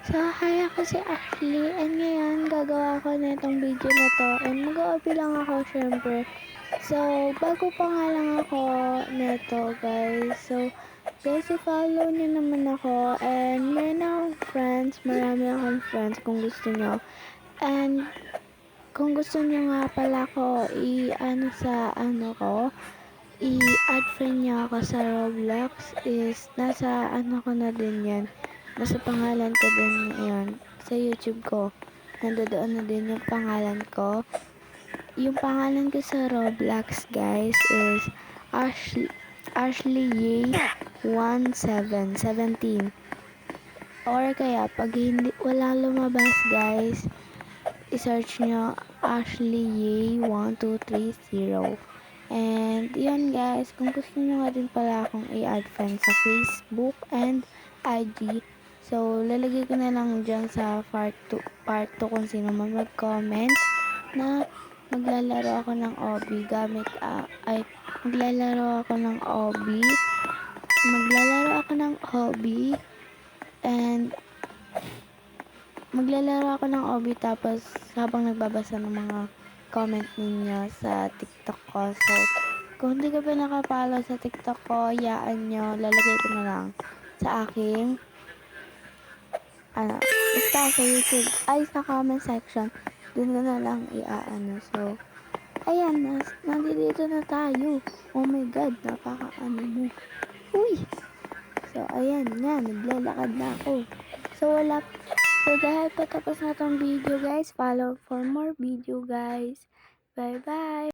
So, hi, ako si Ashley and ngayon gagawa ako nitong video na to and mag-o-OP lang ako syempre. So, bago pa nga lang ako neto guys. So, guys, i-follow nyo naman ako and meron akong friends, marami akong friends kung gusto nyo. And kung gusto nyo nga pala ko i-ano sa ano ko, i-add friend nyo ako sa Roblox is nasa ano ko na din yan. Nasa pangalan ko din yan. Sa YouTube ko. Nandoon na din yung pangalan ko. Yung pangalan ko sa Roblox guys is Ashley Ye 1717. Or kaya pag hindi wala lumabas guys, i-search nyo Ashley Ye 1230. And yun guys, kung gusto nyo nga din pala akong i-add friend sa Facebook and IG, so lalagay ko na lang dyan sa part 2 kung sino man mag-comment na maglalaro ako ng OB gamit, maglalaro ako ng hobby and maglalaro ako ng OB tapos habang nagbabasa ng mga comment ninyo sa TikTok ko. So, kung hindi ka pa nakapollow sa TikTok ko, yaan nyo, lalagay ko na lang sa aking, basta sa YouTube, sa comment section, dun ko na lang iaano. So, ayan, nandito na tayo. Oh my God, napaka-ano mo. Uy! So, ayan nga, naglalakad na ako. So, dahil patapos na tong video guys, follow for more video guys. Bye-bye!